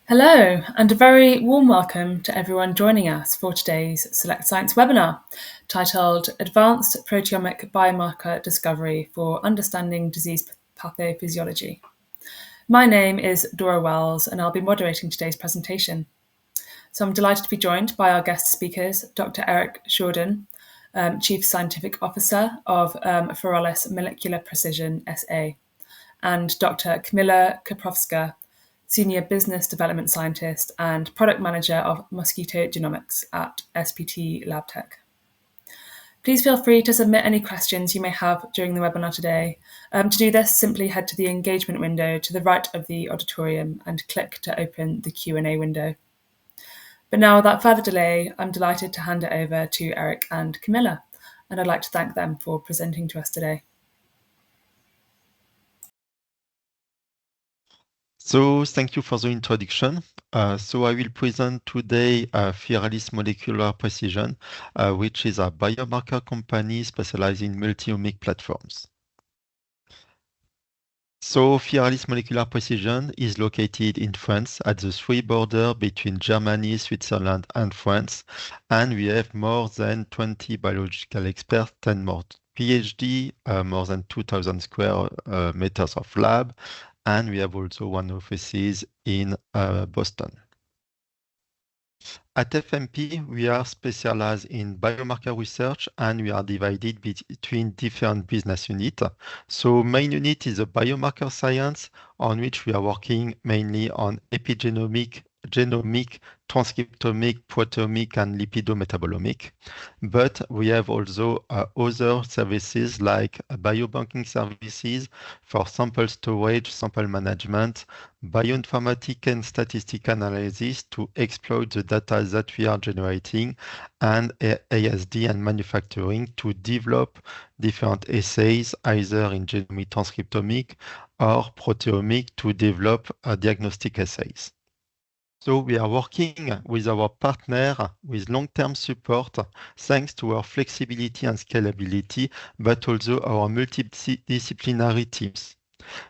Hello, and a very warm welcome to everyone joining us for today's Select Science webinar, titled Advanced Proteomic Biomarker Discovery for Understanding Disease Pathophysiology. My name is Dora Wells, and I'll be moderating today's presentation. So I'm delighted to be joined by our guest speakers, Dr. Eric Schordan, Chief Scientific Officer of Firalis Molecular Precision, SA, and Dr. Kamila Koprowska, Senior Business Development Scientist and Product Manager of Mosquito Genomics at SPT Labtech. Please feel free to submit any questions you may have during the webinar today. To do this, simply head to the engagement window to the right of the auditorium and click to open the Q&A window. But now, without further delay, I'm delighted to hand it over to Eric and Kamila, and I'd like to thank them for presenting to us today. So thank you for the introduction. So I will present today Firalis Molecular Precision, which is a biomarker company specialized in multiomic platforms. So Firalis Molecular Precision is located in France at the three border between Germany, Switzerland, and France. And we have more than 20 biological experts, 10 more PhD, more than 2,000 square meters of lab. And we have also one office in Boston. At FMP, we are specialized in biomarker research and we are divided between different business units. So main unit is a biomarker science on which we are working mainly on epigenomic, genomic, transcriptomic, proteomic, and lipidometabolomic. But we have also other services like biobanking services for sample storage, sample management, bioinformatics and statistical analysis to exploit the data that we are generating, and ASD and manufacturing to develop different assays, either in genomic transcriptomic or proteomic to develop diagnostic assays. So we are working with our partner with long-term support thanks to our flexibility and scalability, but also our multidisciplinary teams.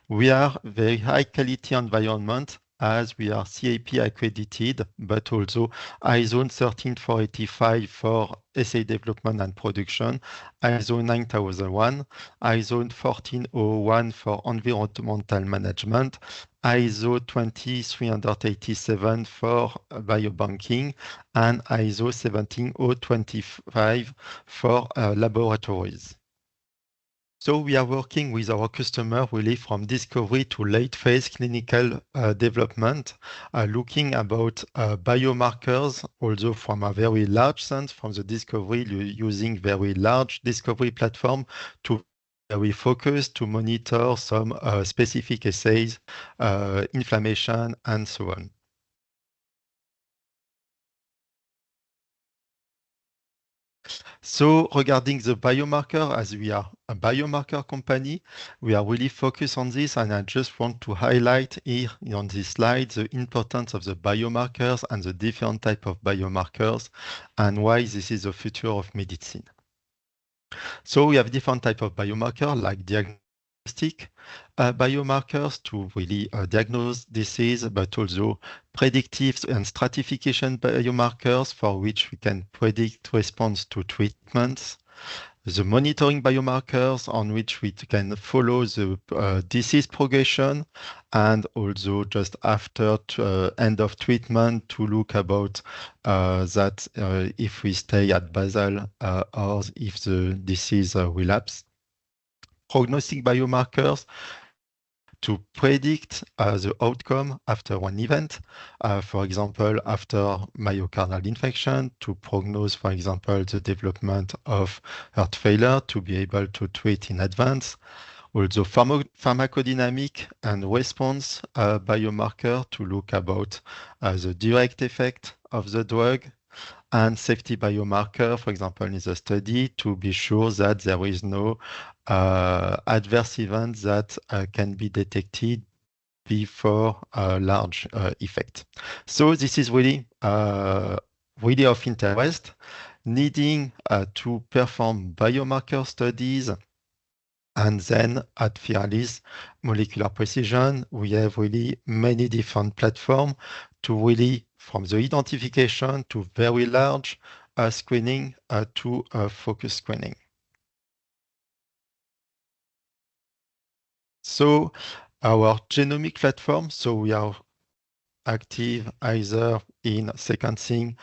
We are very high quality environment as we are CAP accredited, but also ISO 13485 for assay development and production, ISO 9001, ISO 14001 for environmental management, ISO 20387 for biobanking, and ISO 17025 for laboratories. So we are working with our customer really from discovery to late phase clinical development, looking about biomarkers, also from a very large sense, from the discovery using very large discovery platform to very focused to monitor some specific assays, inflammation, and so on. So regarding the biomarker, as we are a biomarker company, we are really focused on this, and I just want to highlight here on this slide the importance of the biomarkers and the different type of biomarkers and why this is the future of medicine. So we have different type of biomarker like diagnostic biomarkers to really diagnose disease, but also predictive and stratification biomarkers for which we can predict response to treatments. The monitoring biomarkers on which we can follow the disease progression and also just after end of treatment to look about that if we stay at basal or if the disease relapse. Prognostic biomarkers to predict the outcome after one event, for example, after myocardial infarction, to prognose, for example, the development of heart failure, to be able to treat in advance. Also pharmacodynamic and response biomarker to look about the direct effect of the drug, and safety biomarker, for example, in the study, to be sure that there is no adverse event that can be detected before a large effect. So this is really, really of interest, needing to perform biomarker studies And then at Firalis Molecular Precision, we have really many different platforms to really, from the identification to very large screening to focus screening. So our genomic platform, so we are active either in sequencing,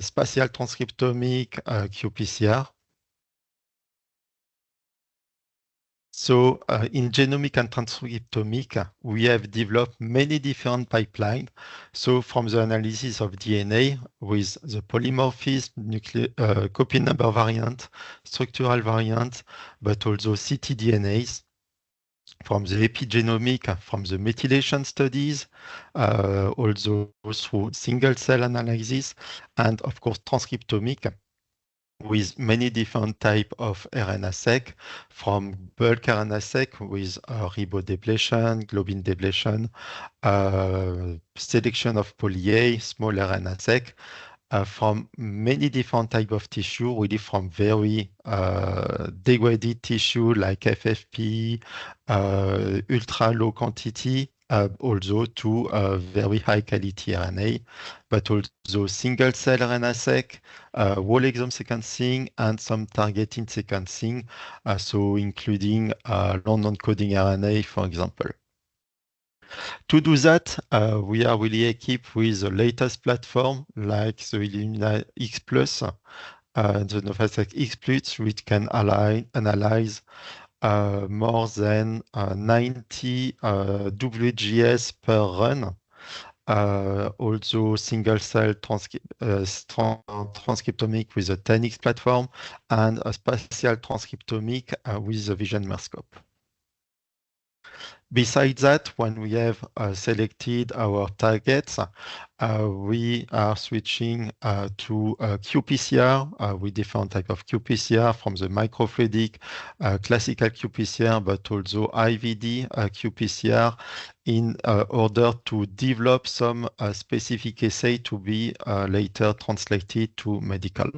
spatial transcriptomic, qPCR. So in genomic and transcriptomic, we have developed many different pipelines. So from the analysis of DNA with the polymorphism, copy number variant, structural variant, but also ctDNAs, from the epigenomic, from the methylation studies, also through single cell analysis, and of course transcriptomic, with many different type of RNA-seq, from bulk RNA-seq with ribodepletion, globin depletion, selection of poly-A, small RNA-seq, from many different type of tissue, really from very degraded tissue like FFP, ultra low quantity, also to very high quality RNA, but also single cell RNA-seq, whole exome sequencing, and some targeting sequencing, so including long non-coding RNA, for example. To do that, we are really equipped with the latest platform like the Illumina X Plus, the Novasec X Plus, which can analyze more than 90 WGS per run. Also single cell transcriptomic with a 10x platform, and a spatial transcriptomic with the Vision Merscope. Besides that, when we have selected our targets, we are switching to qPCR with different type of qPCR, from the microfluidic classical qPCR, but also IVD qPCR, in order to develop some specific assay to be later translated to medical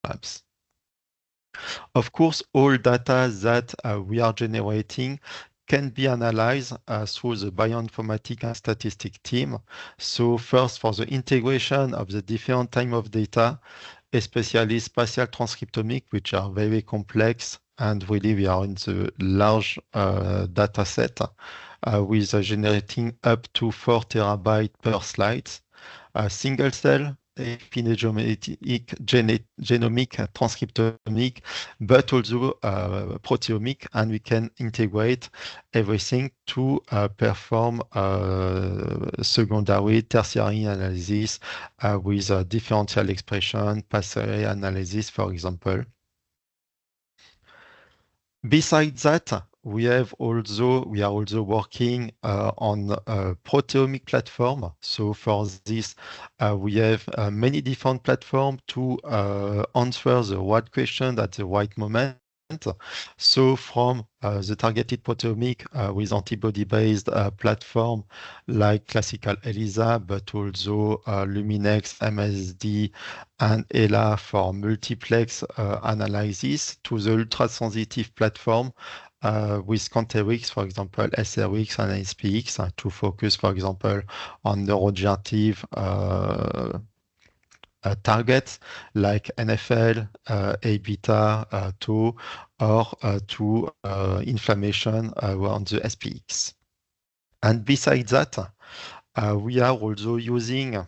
labs. Of course, all data that we are generating can be analyzed through the bioinformatics and statistics team. So first, for the integration of the different type of data, especially spatial transcriptomic, which are very complex, and really we are in the large data set with generating up to 4 terabytes per slide. Single cell, genomic, transcriptomic, but also proteomic, and we can integrate everything to perform secondary, tertiary analysis with differential expression, path array analysis, for example. Besides that, we are also working on a proteomic platform. So for this, we have many different platforms to answer the right question at the right moment. So from the targeted proteomic with antibody-based platform like classical ELISA, but also Luminex, MSD, and ELA for multiplex analysis, to the ultra-sensitive platform with Quanterix, for example, SRX and SPX, to focus, for example, on neurodegenerative targets like NFL, A-beta, tau, or to inflammation around the SPX. And besides that, we are also using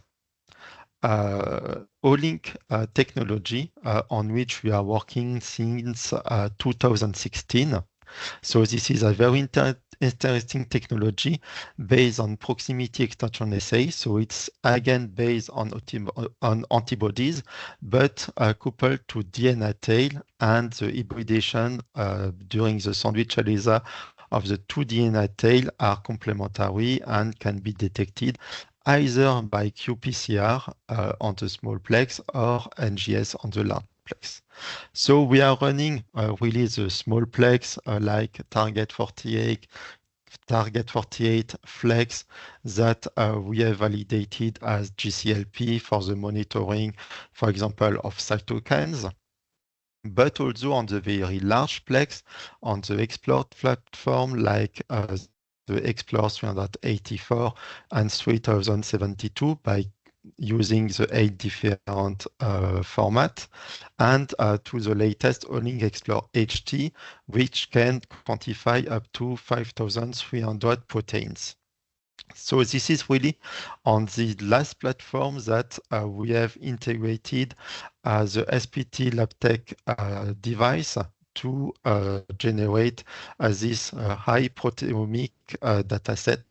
Olink technology on which we are working since 2016. So this is a very interesting technology based on proximity extension assay. So it's again based on antibodies, but coupled to DNA tail, and the hybridation during the sandwich ELISA of the two DNA tail are complementary and can be detected either by qPCR on the small plex or NGS on the large plex. So we are running really the small plex like Target 48, Flex, that we have validated as GCLP for the monitoring, for example, of cytokines. but also on the very large plex on the Explore platform, like the Explore 384 and 3072 by using the 8 different format, and to the latest Olink Explore HT, which can quantify up to 5,300 proteins. So this is really on the last platform that we have integrated the SPT Labtech device to generate this high proteomic dataset.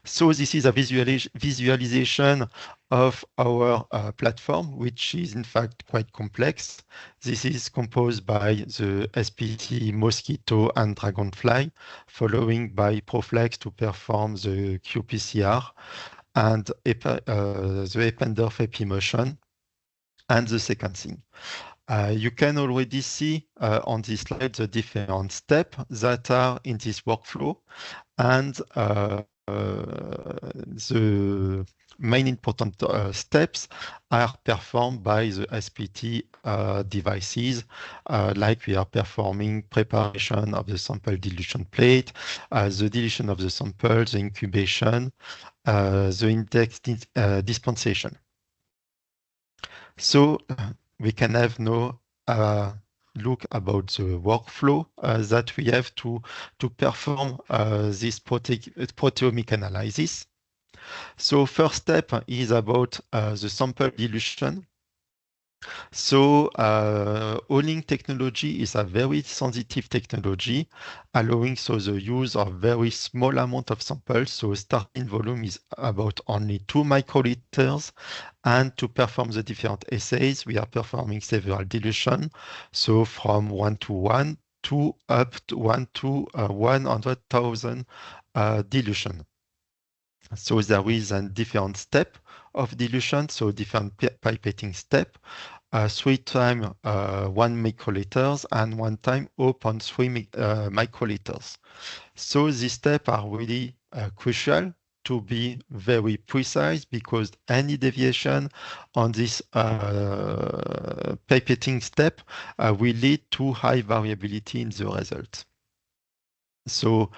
So this is a visualization of our platform, which is in fact quite complex. This is composed by the SPT Mosquito and Dragonfly, following by Proflex to perform the qPCR, and the Eppendorf Epi-motion, and the sequencing. You can already see on this slide the different steps that are in this workflow, and the main important steps are performed by the SPT devices, like we are performing preparation of the sample dilution plate, the dilution of the sample, the incubation, the index dispensation. So we can have now look about the workflow that we have to perform this proteomic analysis. So first step is about the sample dilution. So Olink technology is a very sensitive technology, allowing the use of very small amount of samples. So starting volume is about only 2 microliters. And to perform the different assays, we are performing several dilution. So from 1 to 1 to up to 1 to 100,000 dilution. So there is a different step of dilution, so different pipetting step, 3 times 1 microliters and 1 time 0.3 microliters. So these steps are really crucial to be very precise, because any deviation on this pipetting step will lead to high variability in the result. So,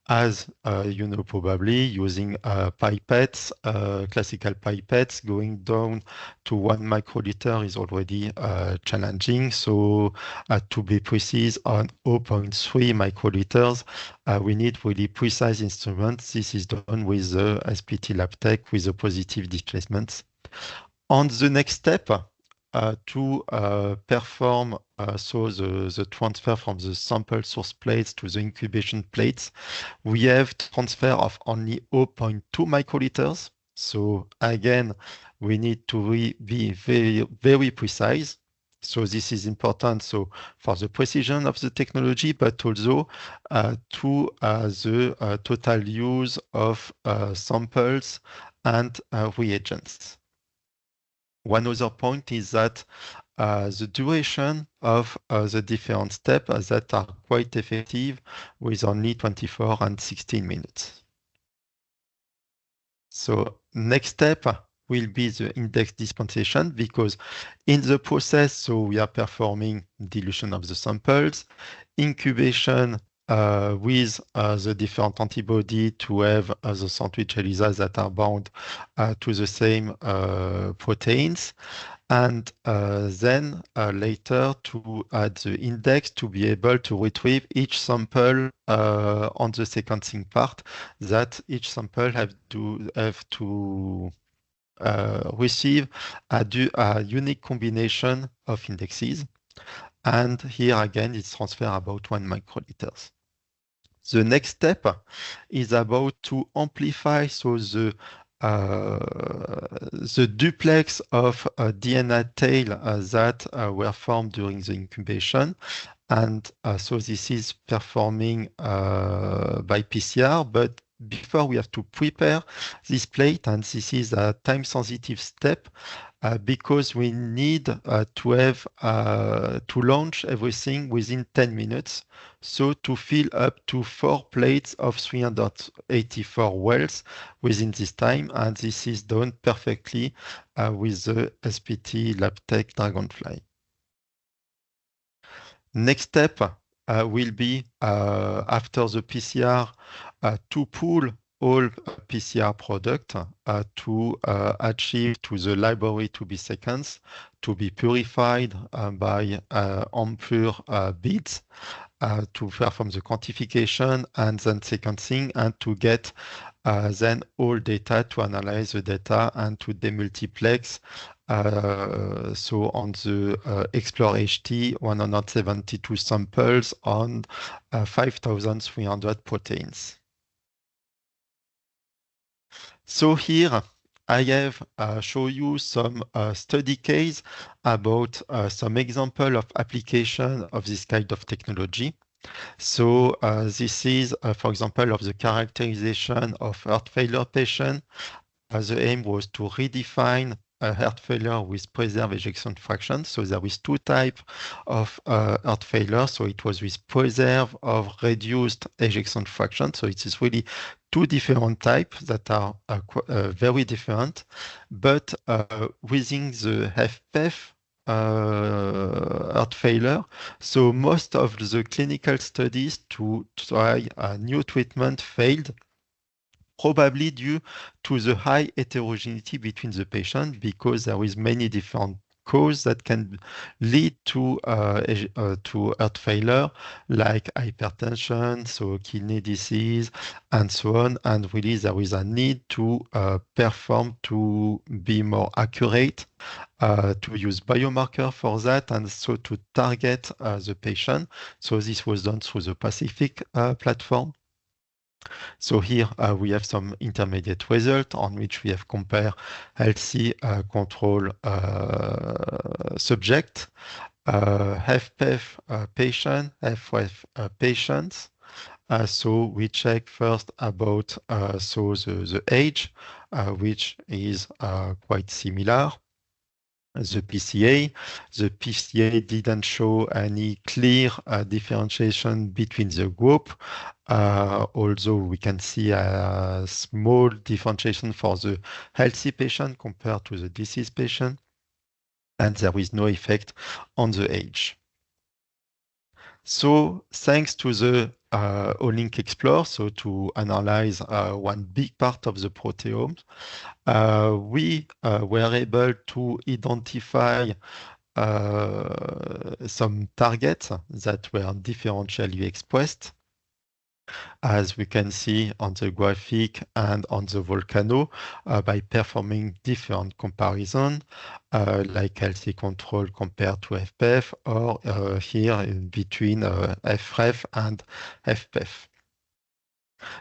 as you know, probably using pipettes, classical pipettes, going down to 1 microliter is already challenging. So, to be precise on 0.3 microliters, we need really precise instruments. This is done with the SPT Labtech with the positive displacements. On the next step, to perform the transfer from the sample source plates to the incubation plates, we have transfer of only 0.2 microliters. So again, we need to be very, very precise. So this is important, so for the precision of the technology, but also to the total use of samples and reagents. One other point is that the duration of the different steps that are quite effective, with only 24 and 16 minutes. So next step will be the index dispensation, because in the process, so we are performing dilution of the samples, incubation with the different antibody to have the sandwich ELISAs that are bound to the same proteins, and then later to add the index to be able to retrieve each sample on the sequencing part, that each sample have to receive a unique combination of indexes. And here again, it's transfer about 1 microliters. The next step is about to amplify the duplex of DNA tail that were formed during the incubation. And so this is performing by PCR, but before we have to prepare this plate, and this is a time-sensitive step, because we need to have to launch everything within 10 minutes. So to fill up to 4 plates of 384 wells within this time, and this is done perfectly with the SPT Labtech Dragonfly. Next step will be after the PCR to pool all PCR product to achieve to the library to be sequenced, to be purified by impure beads, to perform the quantification and then sequencing, and to get then all data to analyze the data and to demultiplex. So on the Explore HT, 172 samples on 5,300 proteins. So here I have show you some study case about some example of application of this kind of technology. So this is, for example, of the characterization of heart failure patient. The aim was to redefine heart failure with preserved ejection fraction. So there is two types of heart failure. So it was with preserved or reduced ejection fraction. So it is really two different types that are very different. But within the HFpEF heart failure, so most of the clinical studies to try a new treatment failed, probably due to the high heterogeneity between the patient, because there is many different causes that can lead to heart failure, like hypertension, so kidney disease, and so on. And really, there is a need to perform to be more accurate, to use biomarker for that, and so to target the patient. So this was done through the Pacific platform. So here we have some intermediate result on which we have compared healthy control subject, HFpEF patient, HFrEF patients. So we check first about so the age, which is quite similar. The PCA. The PCA didn't show any clear differentiation between the group, although we can see a small differentiation for the healthy patient compared to the diseased patient, and there is no effect on the age. So thanks to the Olink Explore, so to analyze one big part of the proteome, we were able to identify some targets that were differentially expressed, as we can see on the graphic and on the volcano, by performing different comparison, like healthy control compared to HFpEF, or here in between HFrEF and HFpEF.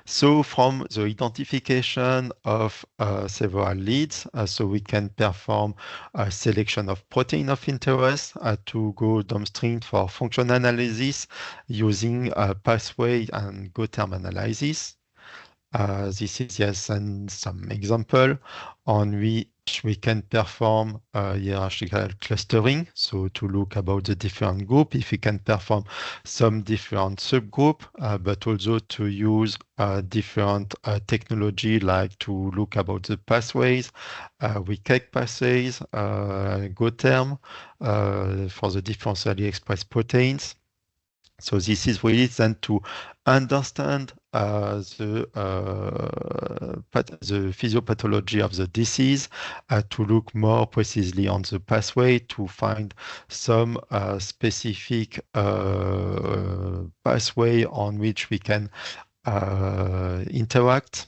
So from the identification of several leads, so we can perform a selection of protein of interest to go downstream for function analysis using pathway and GO-term analysis. This is just some example on which we can perform hierarchical clustering, so to look about the different group, if we can perform some different subgroup, but also to use different technology, like to look about the pathways, we check pathways, GO-term for the differentially expressed proteins. So this is really then to understand the physiopathology of the disease, to look more precisely on the pathway, to find some specific pathway on which we can interact.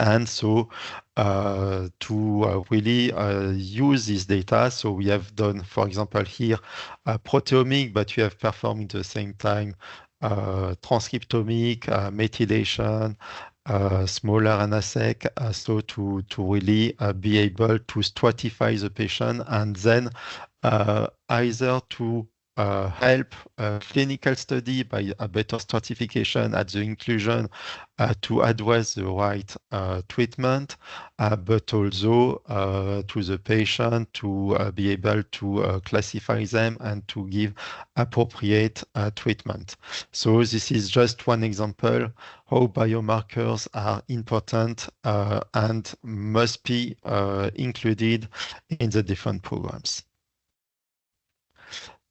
And so to really use this data, so we have done, for example, here proteomic, but we have performed at the same time transcriptomic, methylation, smaller RNA-seq, so to really be able to stratify the patient, and then either to help clinical study by a better stratification at the inclusion to address the right treatment, but also to the patient to be able to classify them and to give appropriate treatment. So this is just one example how biomarkers are important and must be included in the different programs.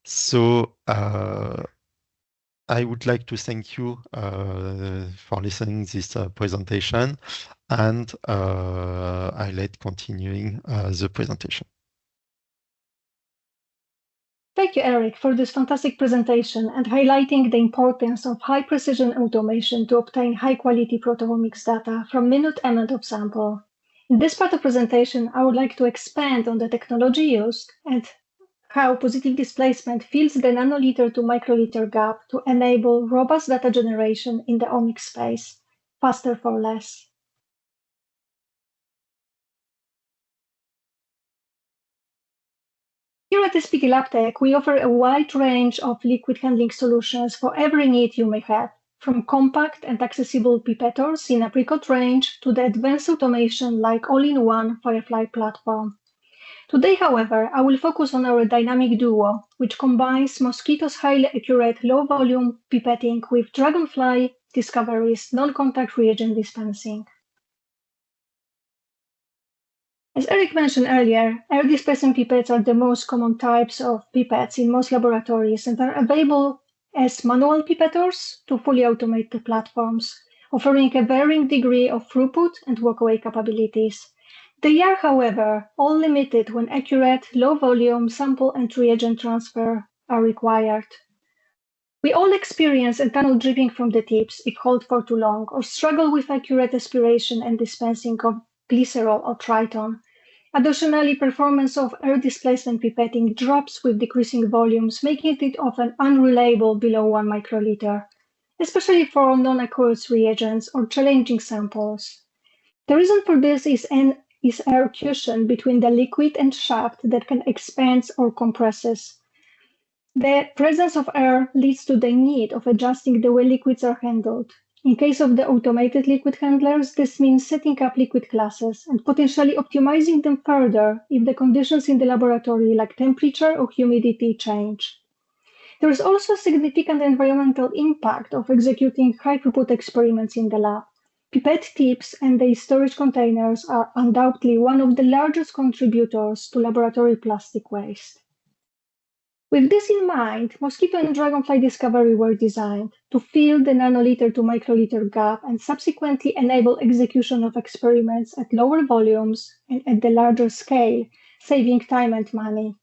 So I would like to thank you for listening to this presentation, and I let continuing the presentation. Thank you, Eric, for this fantastic presentation and highlighting the importance of high-precision automation to obtain high-quality proteomics data from minute amount of sample. In this part of presentation, I would like to expand on the technology used and how positive displacement fills the nanoliter to microliter gap to enable robust data generation in the omics space, faster for less. Here at SPT Labtech, we offer a wide range of liquid handling solutions for every need you may have, from compact and accessible pipettors in apricot range to the advanced automation like all-in-one Firefly platform. Today, however, I will focus on our dynamic duo, which combines Mosquito's highly accurate low-volume pipetting with Dragonfly Discovery's non-contact reagent dispensing. As Eric mentioned earlier, air displacement pipettes are the most common types of pipettes in most laboratories and are available as manual pipettors to fully automated platforms, offering a varying degree of throughput and walkaway capabilities. They are, however, all limited when accurate, low-volume sample and reagent transfer are required. We all experience internal dripping from the tips if held for too long, or struggle with accurate aspiration and dispensing of glycerol or triton. Additionally, performance of air displacement pipetting drops with decreasing volumes, making it often unreliable below 1 microliter, especially for non-aqueous reagents or challenging samples. The reason for this is air cushion between the liquid and shaft that can expand or compresses. The presence of air leads to the need of adjusting the way liquids are handled. In case of the automated liquid handlers, this means setting up liquid classes and potentially optimizing them further if the conditions in the laboratory like temperature or humidity change. There is also a significant environmental impact of executing high-throughput experiments in the lab. Pipette tips and their storage containers are undoubtedly one of the largest contributors to laboratory plastic waste. With this in mind, Mosquito and Dragonfly Discovery were designed to fill the nanoliter to microliter gap and subsequently enable execution of experiments at lower volumes and at the larger scale, saving time and money.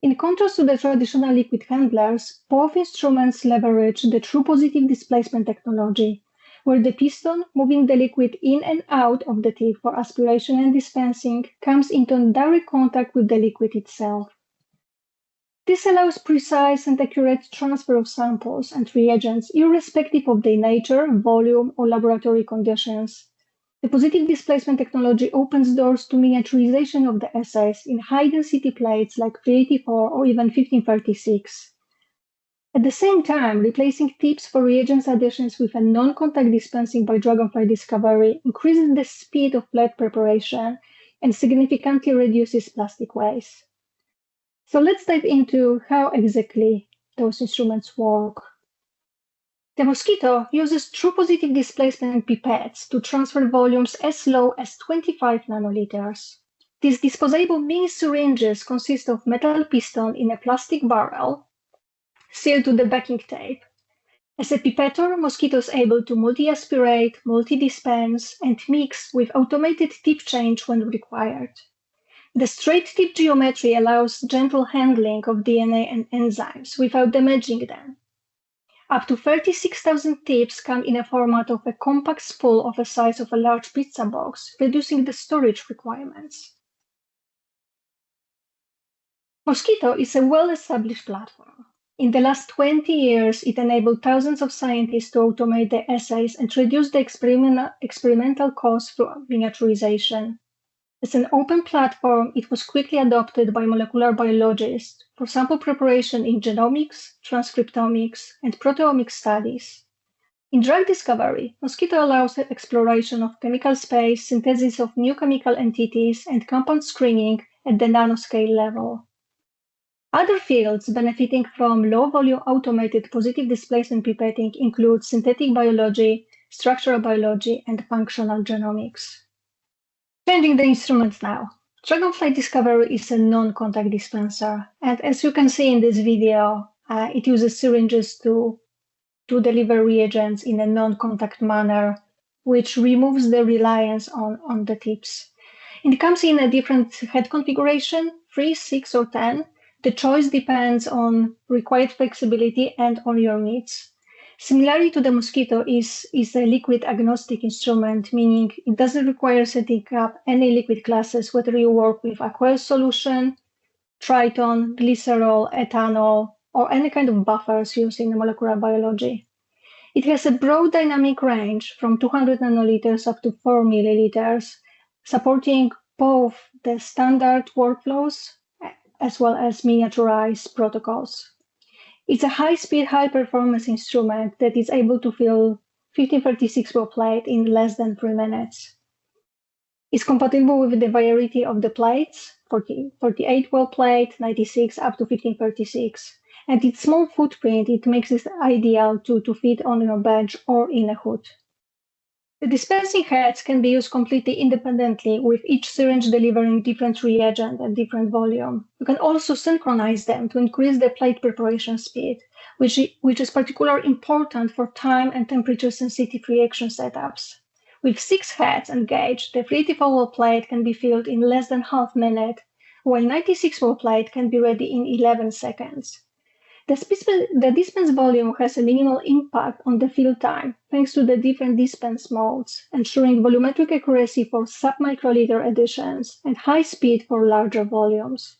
In contrast to the traditional liquid handlers, both instruments leverage the true positive displacement technology, where the piston moving the liquid in and out of the tip for aspiration and dispensing comes into direct contact with the liquid itself. This allows precise and accurate transfer of samples and reagents irrespective of their nature, volume, or laboratory conditions. The positive displacement technology opens doors to miniaturization of the assays in high-density plates like 384 or even 1536. At the same time, replacing tips for reagents additions with a non-contact dispensing by Dragonfly Discovery increases the speed of plate preparation and significantly reduces plastic waste. So let's dive into how exactly those instruments work. The Mosquito uses true positive displacement pipettes to transfer volumes as low as 25 nanoliters. These disposable mini syringes consist of metal piston in a plastic barrel sealed to the backing tape. As a pipettor, Mosquito is able to multi-aspirate, multi-dispense, and mix with automated tip change when required. The straight tip geometry allows gentle handling of DNA and enzymes without damaging them. Up to 36,000 tips come in a format of a compact spool of the size of a large pizza box, reducing the storage requirements. Mosquito is a well-established platform. In the last 20 years, it enabled thousands of scientists to automate their assays and reduce the experimental costs through miniaturization. As an open platform, it was quickly adopted by molecular biologists for sample preparation in genomics, transcriptomics, and proteomics studies. In drug discovery, Mosquito allows the exploration of chemical space, synthesis of new chemical entities, and compound screening at the nanoscale level. Other fields benefiting from low-volume automated positive displacement pipetting include synthetic biology, structural biology, and functional genomics. Changing the instruments now. Dragonfly Discovery is a non-contact dispenser, and as you can see in this video, it uses syringes to deliver reagents in a non-contact manner, which removes the reliance on the tips. It comes in a different head configuration, 3, 6, or 10. The choice depends on required flexibility and on your needs. Similarly to the mosquito, is a liquid agnostic instrument, meaning it doesn't require setting up any liquid classes, whether you work with aqueous solution, triton, glycerol, ethanol, or any kind of buffers used in molecular biology. It has a broad dynamic range from 200 nanoliters up to 4 milliliters, supporting both the standard workflows as well as miniaturized protocols. It's a high-speed, high-performance instrument that is able to fill 1536 well plate in less than 3 minutes. It's compatible with the variety of the plates, 48 well plate, 96 up to 1536. And its small footprint, it makes it ideal to fit on your bench or in a hood. The dispensing heads can be used completely independently, with each syringe delivering different reagent and different volume. You can also synchronize them to increase the plate preparation speed, which is particularly important for time and temperature sensitive reaction setups. With 6 heads and gauge, the 384 plate can be filled in less than half minute, while 96 plate can be ready in 11 seconds. The dispense volume has a minimal impact on the fill time, thanks to the different dispense modes, ensuring volumetric accuracy for sub-microliter additions and high speed for larger volumes.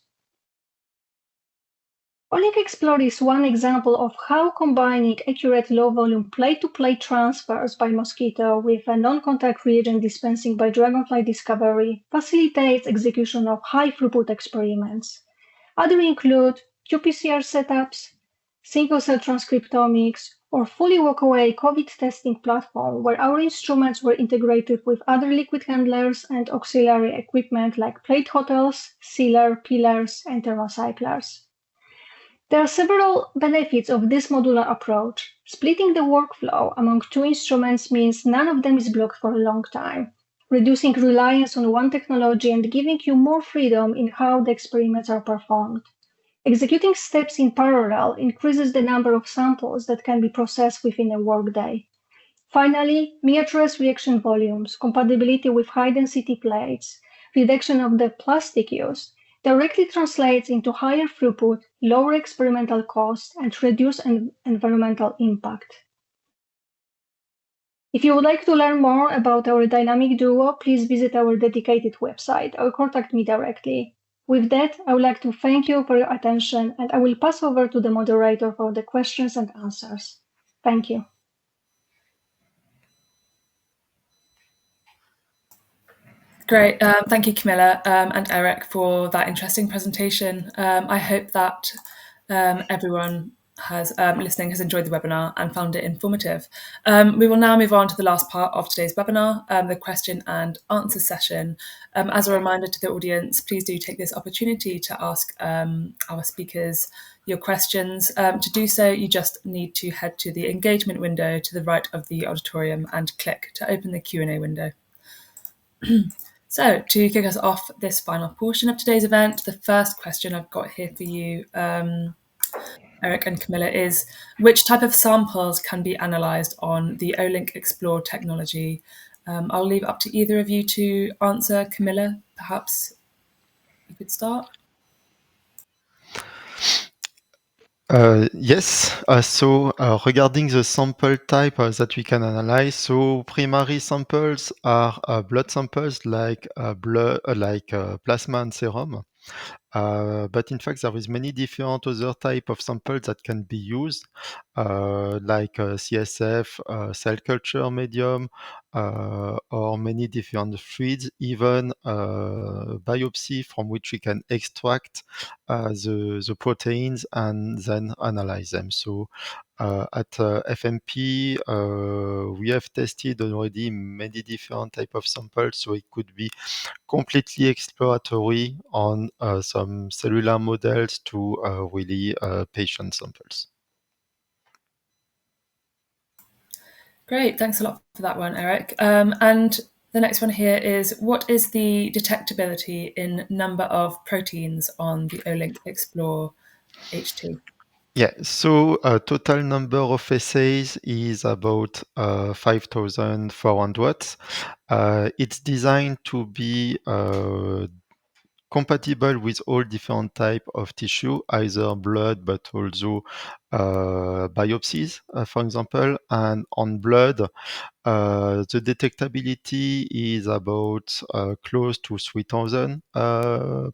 Olink Explore is one example of how combining accurate low-volume plate-to-plate transfers by mosquito with a non-contact reagent dispensing by Dragonfly Discovery facilitates execution of high-throughput experiments. Others include qPCR setups, single-cell transcriptomics, or fully walk-away COVID testing platform where our instruments were integrated with other liquid handlers and auxiliary equipment like plate hotels, sealer, peelers, and thermocyclers. There are several benefits of this modular approach. Splitting the workflow among 2 instruments means none of them is blocked for a long time, reducing reliance on one technology and giving you more freedom in how the experiments are performed. Executing steps in parallel increases the number of samples that can be processed within a workday. Finally, miniaturized reaction volumes, compatibility with high-density plates, reduction of the plastic used, directly translates into higher throughput, lower experimental costs, and reduced environmental impact. If you would like to learn more about our dynamic duo, please visit our dedicated website or contact me directly. With that, I would like to thank you for your attention, and I will pass over to the moderator for the questions and answers. Thank you. Great. Thank you, Kamila and Eric, for that interesting presentation. I hope that everyone listening has enjoyed the webinar and found it informative. We will now move on to the last part of today's webinar, the question and answer session. As a reminder to the audience, please do take this opportunity to ask our speakers your questions. To do so, you just need to head to the engagement window to the right of the auditorium and click to open the Q&A window. So to kick us off this final portion of today's event, the first question I've got here for you, Eric and Kamila, is which type of samples can be analysed on the Olink Explore technology? I'll leave it up to either of you to answer. Kamila, perhaps you could start. Yes. So regarding the sample type that we can analyze, so primary samples are blood samples like plasma and serum. But in fact, there is many different other type of samples that can be used, like CSF, cell culture medium, or many different fluids, even biopsy from which we can extract the proteins and then analyze them. So at FMP, we have tested already many different type of samples, so it could be completely exploratory on some cellular models to really patient samples. Great, thanks a lot for that one, Eric. And The next one here is, what is the detectability in number of proteins on the Olink Explore H2? Yeah, so total number of assays is about 5,400. It's designed to be compatible with all different type of tissue, either blood, but also biopsies, for example. And on blood, the detectability is about close to 3,000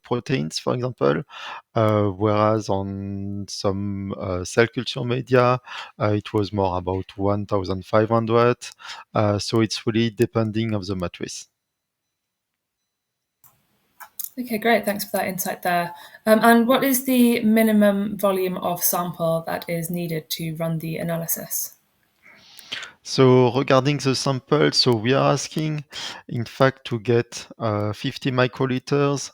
proteins, for example, whereas on some cell culture media, it was more about 1,500. So it's really depending of the matrix. Okay, great. Thanks for that insight there. And what is the minimum volume of sample that is needed to run the analysis? So regarding the sample, so we are asking, in fact, to get 50 microliters,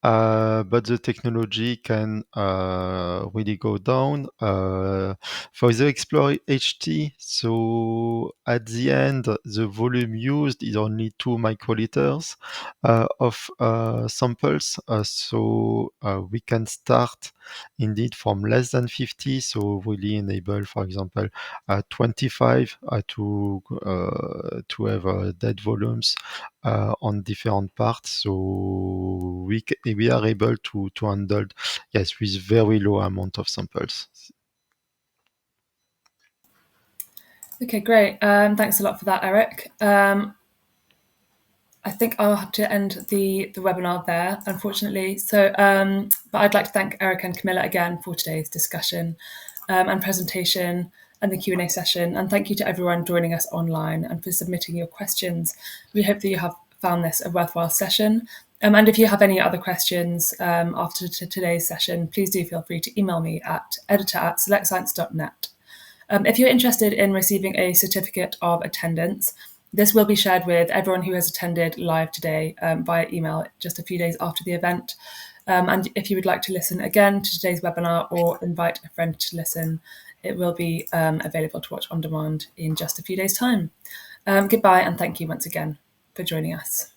but the technology can really go down. For the Explore HT, so at the end, the volume used is only 2 microliters of samples. So we can start indeed from less than 50, so really enable, for example, 25 to have dead volumes on different parts. So we are able to handle, yes, with very low amount of samples. Okay, great. Thanks a lot for that, Eric. I think I'll have to end the webinar there, unfortunately. So, but I'd like to thank Eric and Kamila again for today's discussion and presentation and the Q&A session. And thank you to everyone joining us online and for submitting your questions. We hope that you have found this a worthwhile session. And if you have any other questions after today's session, please do feel free to email me at editor@selectscience.net. If you're interested in receiving a certificate of attendance, this will be shared with everyone who has attended live today via email just a few days after the event. And if you would like to listen again to today's webinar or invite a friend to listen, it will be available to watch on demand in just a few days' time. Goodbye, and thank you once again for joining us.